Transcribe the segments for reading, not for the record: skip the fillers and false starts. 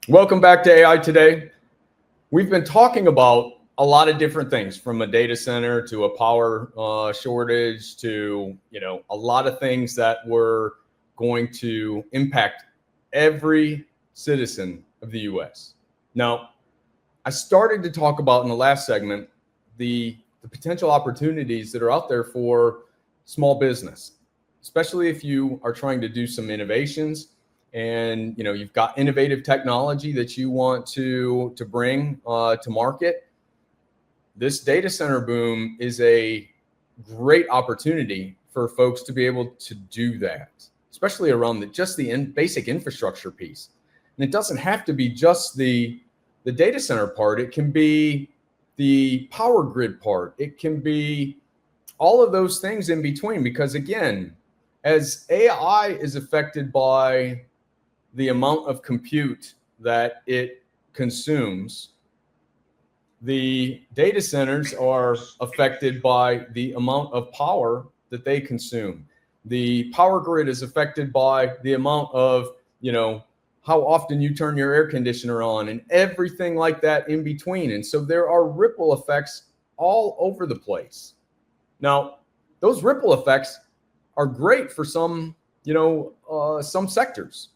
Welcome back to AI Today. We've been talking about a lot of different things, from a data center to a power shortage to a lot of things that were going to impact every citizen of the U.S. Now, I started to talk about in the last segment the potential opportunities that are out there for small business, especially if you are trying to do some innovations and you've got innovative technology that you want to bring to market. This data center boom is a great opportunity for folks to be able to do that, especially around the basic infrastructure piece. And it doesn't have to be just the data center part. It can be the power grid part. It can be all of those things in between, because again, as AI is affected by the amount of compute that it consumes, the data centers are affected by the amount of power that they consume. The power grid is affected by the amount of, how often you turn your air conditioner on and everything like that in between. And so there are ripple effects all over the place. Now, those ripple effects are great for some sectors,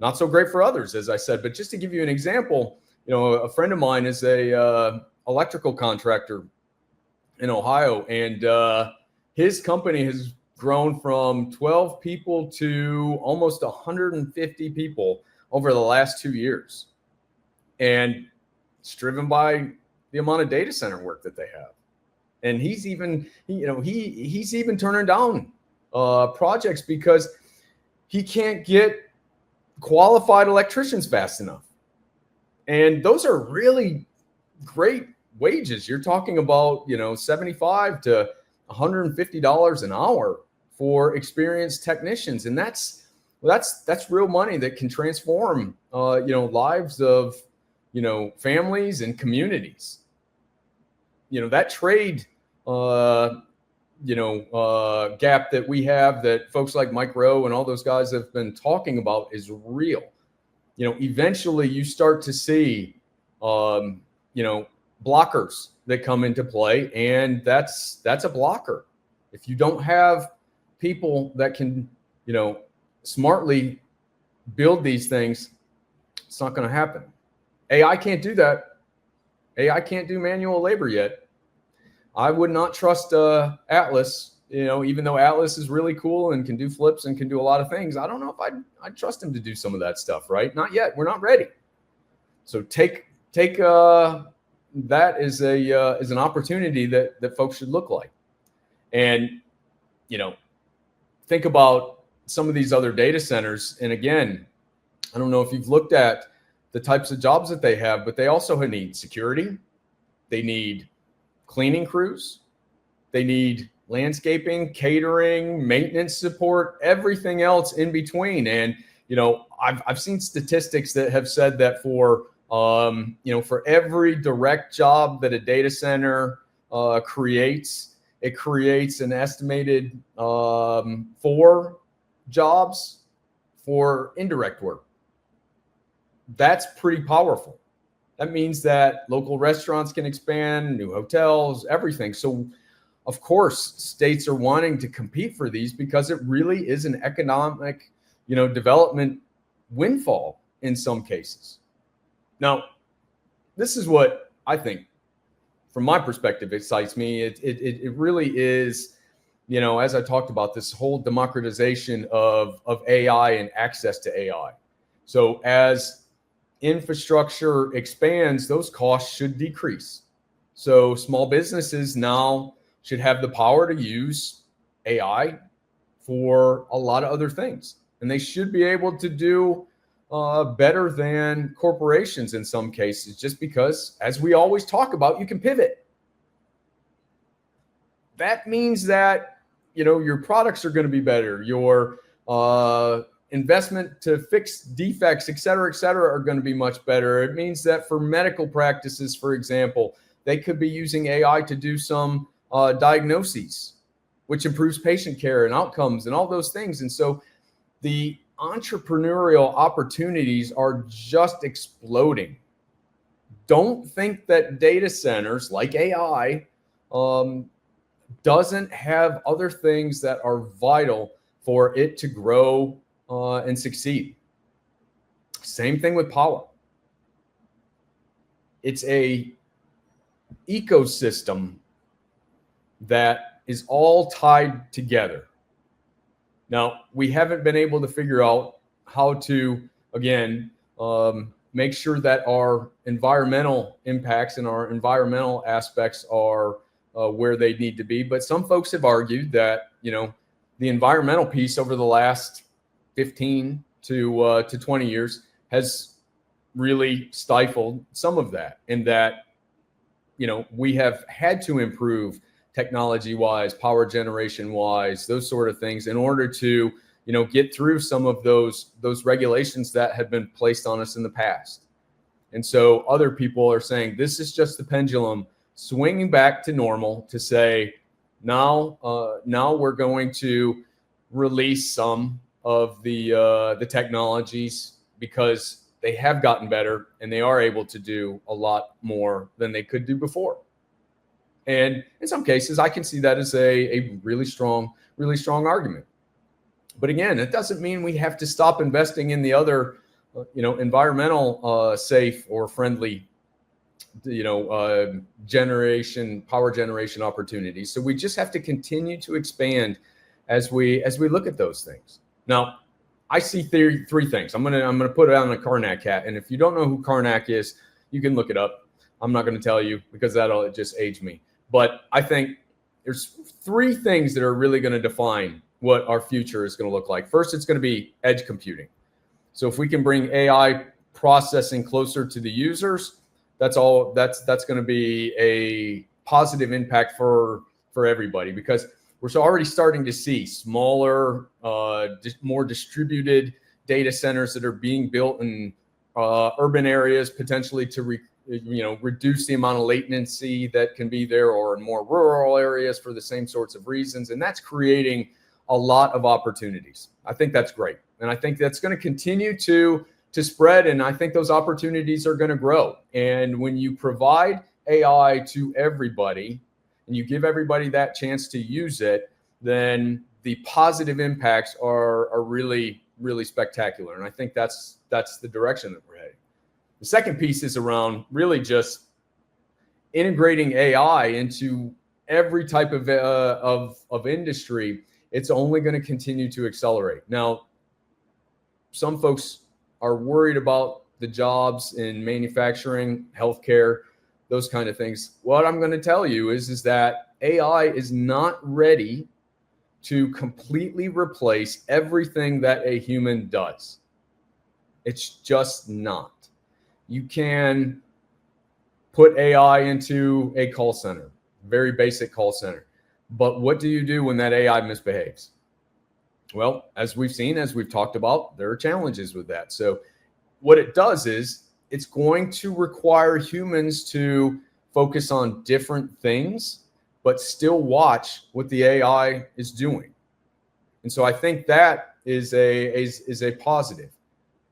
not so great for others, as I said. But just to give you an example, a friend of mine is a electrical contractor in Ohio, and his company has grown from 12 people to almost 150 people over the last 2 years. And it's driven by the amount of data center work that they have. And he's even turning down projects because he can't get qualified electricians fast enough. And those are really great wages. You're talking about, $75 to $150 an hour for experienced technicians. And that's real money that can transform, lives of, families and communities. That trade, gap that we have, that folks like Mike Rowe and all those guys have been talking about, is real. Eventually you start to see, blockers that come into play, and that's a blocker. If you don't have people that can, smartly build these things, it's not going to happen. AI can't do that. AI can't do manual labor yet. I would not trust Atlas, even though Atlas is really cool and can do flips and can do a lot of things. I don't know if I'd trust him to do some of that stuff, right? Not yet. We're not ready. So take that as an opportunity that folks should look like. And, think about some of these other data centers. And again, I don't know if you've looked at the types of jobs that they have, but they also need security. They need cleaning crews. They need landscaping, catering, maintenance support, everything else in between. And, I've seen statistics that have said that for every direct job that a data center creates, it creates an estimated 4 jobs for indirect work. That's pretty powerful. That means that local restaurants can expand, new hotels, everything. So, of course, states are wanting to compete for these because it really is an economic, development windfall in some cases. Now, this is what I think, from my perspective, excites me. It really is, as I talked about, this whole democratization of AI and access to AI. So as infrastructure expands, those costs should decrease. So small businesses now should have the power to use AI for a lot of other things. And they should be able to do better than corporations in some cases, just because, as we always talk about, you can pivot. That means that, your products are going to be better. Your investment to fix defects, et cetera, are going to be much better. It means that for medical practices, for example, they could be using AI to do some diagnoses, which improves patient care and outcomes and all those things. And so the entrepreneurial opportunities are just exploding. Don't think that data centers like AI doesn't have other things that are vital for it to grow and succeed. Same thing with power. It's a ecosystem that is all tied together. Now, we haven't been able to figure out how to, again, make sure that our environmental impacts and our environmental aspects are where they need to be. But some folks have argued that, the environmental piece over the last 15 to 20 years has really stifled some of that, and that, we have had to improve technology wise, power generation wise, those sort of things in order to, get through some of those regulations that have been placed on us in the past. And so other people are saying this is just the pendulum swinging back to normal to say, now we're going to release some of the technologies because they have gotten better and they are able to do a lot more than they could do before. And in some cases, I can see that as a really strong argument. But again, it doesn't mean we have to stop investing in the other, environmental safe or friendly, power generation opportunities. So we just have to continue to expand as we look at those things. Now, I see three things. I'm gonna put it on a Carnac hat, and if you don't know who Carnac is, you can look it up. I'm not gonna tell you because that'll just age me. But I think there's three things that are really going to define what our future is going to look like. First, it's going to be edge computing. So if we can bring AI processing closer to the users, that's going to be a positive impact for everybody, because we're already starting to see smaller, more distributed data centers that are being built in urban areas, potentially to reduce the amount of latency that can be there, or in more rural areas for the same sorts of reasons. And that's creating a lot of opportunities. I think that's great. And I think that's going to continue to spread. And I think those opportunities are going to grow. And when you provide AI to everybody and you give everybody that chance to use it, then the positive impacts are really, really spectacular. And I think that's the direction that we're heading. The second piece is around really just integrating AI into every type of industry. It's only going to continue to accelerate. Now, some folks are worried about the jobs in manufacturing, healthcare, those kind of things. What I'm going to tell you is that AI is not ready to completely replace everything that a human does. It's just not. You can put AI into a call center, very basic call center. But what do you do when that AI misbehaves? Well, as we've seen, as we've talked about, there are challenges with that. So what it does is it's going to require humans to focus on different things, but still watch what the AI is doing. And so I think that is a positive.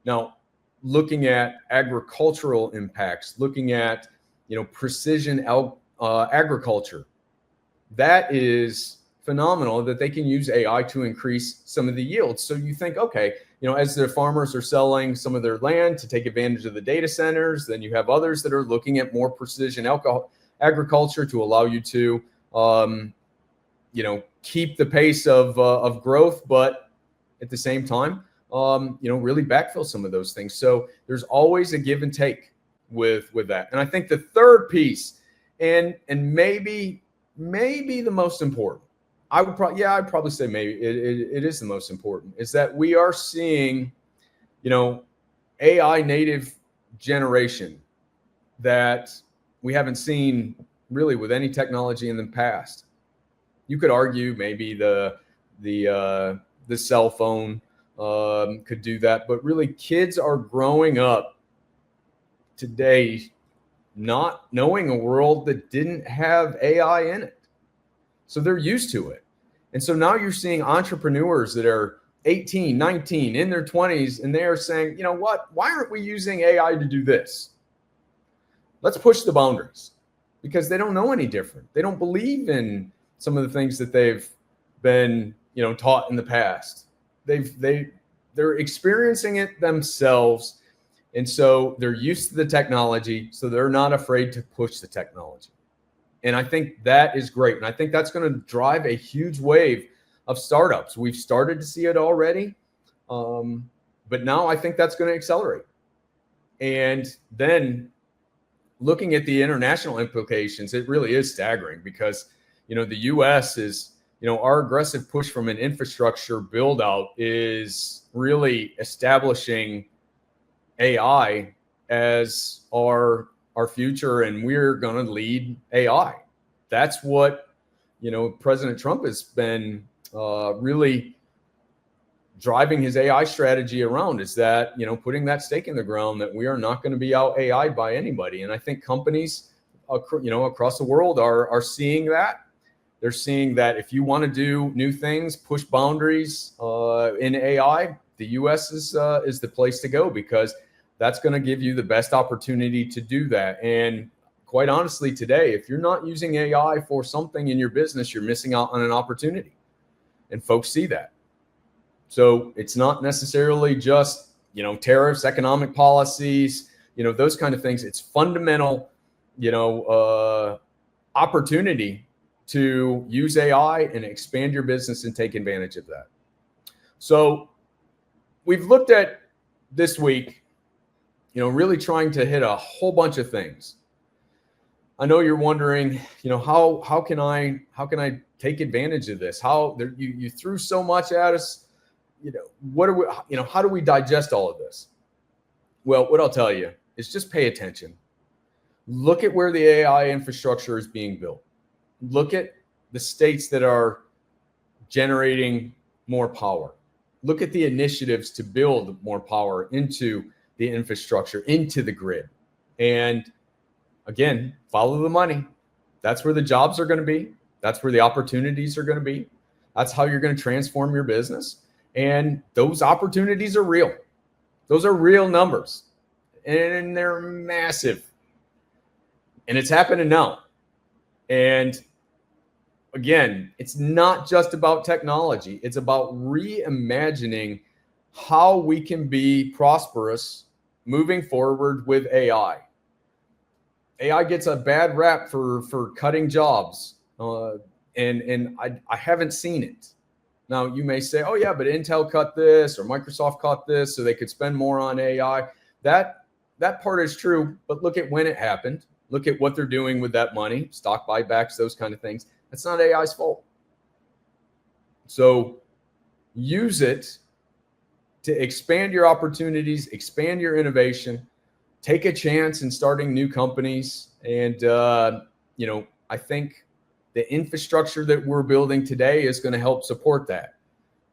Now, looking at agricultural impacts, looking at precision agriculture, that is phenomenal that they can use AI to increase some of the yields. So you think, okay, as the farmers are selling some of their land to take advantage of the data centers, then you have others that are looking at more precision agriculture to allow you to, keep the pace of growth, but at the same time, really backfill some of those things. So there's always a give and take with that. And I think the third piece, and maybe the most important, I'd probably say maybe it is the most important, is that we are seeing, AI native generation that we haven't seen really with any technology in the past. You could argue maybe the cell phone could do that, but really kids are growing up today not knowing a world that didn't have AI in it. So they're used to it. And so now you're seeing entrepreneurs that are 18, 19, in their 20s, and they are saying, you know what, why aren't we using AI to do this? Let's push the boundaries, because they don't know any different. They don't believe in some of the things that they've been, taught in the past. They're experiencing it themselves, and so they're used to the technology, so they're not afraid to push the technology. And I think that is great. And I think that's going to drive a huge wave of startups. We've started to see it already, but now I think that's going to accelerate. And then looking at the international implications, it really is staggering, because, the U.S. is, our aggressive push from an infrastructure build out is really establishing AI as our future, and we're going to lead AI. That's what, President Trump has been really driving his AI strategy around, is that, putting that stake in the ground that we are not going to be out AI by anybody. And I think companies, across the world are seeing that. They're seeing that if you want to do new things, push boundaries in AI, the U.S. is the place to go, because that's going to give you the best opportunity to do that. And quite honestly, today, if you're not using AI for something in your business, you're missing out on an opportunity. And folks see that. So it's not necessarily just, tariffs, economic policies, those kind of things. It's fundamental, opportunity to use AI and expand your business and take advantage of that. So we've looked at this week, really trying to hit a whole bunch of things. I know you're wondering, how can I take advantage of this? You threw so much at us. What are we, how do we digest all of this? Well, what I'll tell you is just pay attention. Look at where the AI infrastructure is being built. Look at the states that are generating more power. Look at the initiatives to build more power into the infrastructure, into the grid. And again, follow the money. That's where the jobs are going to be. That's where the opportunities are going to be. That's how you're going to transform your business. And those opportunities are real. Those are real numbers. And they're massive. And it's happening now. And again, it's not just about technology. It's about reimagining how we can be prosperous moving forward with AI. AI gets a bad rap for cutting jobs, and I haven't seen it. Now, you may say, oh, yeah, but Intel cut this or Microsoft cut this so they could spend more on AI. That part is true, but look at when it happened. Look at what they're doing with that money, stock buybacks, those kind of things. That's not AI's fault. So use it to expand your opportunities, expand your innovation, take a chance in starting new companies. And, I think the infrastructure that we're building today is going to help support that.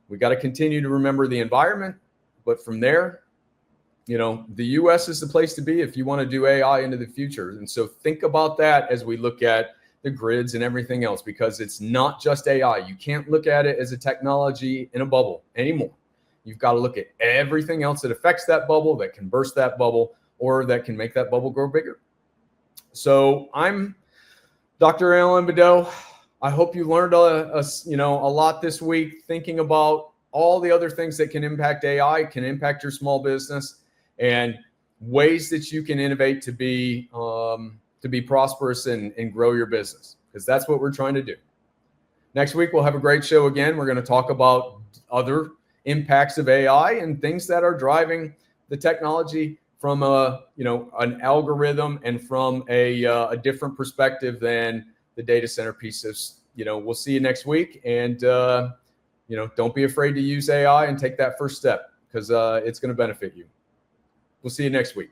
We got to continue to remember the environment, but from there, the U.S. is the place to be if you want to do AI into the future. And so think about that as we look at the grids and everything else, because it's not just AI. You can't look at it as a technology in a bubble anymore. You've got to look at everything else that affects that bubble, that can burst that bubble, or that can make that bubble grow bigger. So I'm Dr. Alan Badeau. I hope you learned a lot this week, thinking about all the other things that can impact AI, can impact your small business, and ways that you can innovate to be prosperous and grow your business, because that's what we're trying to do. Next week, we'll have a great show again. We're going to talk about other impacts of AI and things that are driving the technology from an algorithm and from a different perspective than the data center pieces. We'll see you next week, and don't be afraid to use AI and take that first step, because it's going to benefit you. We'll see you next week.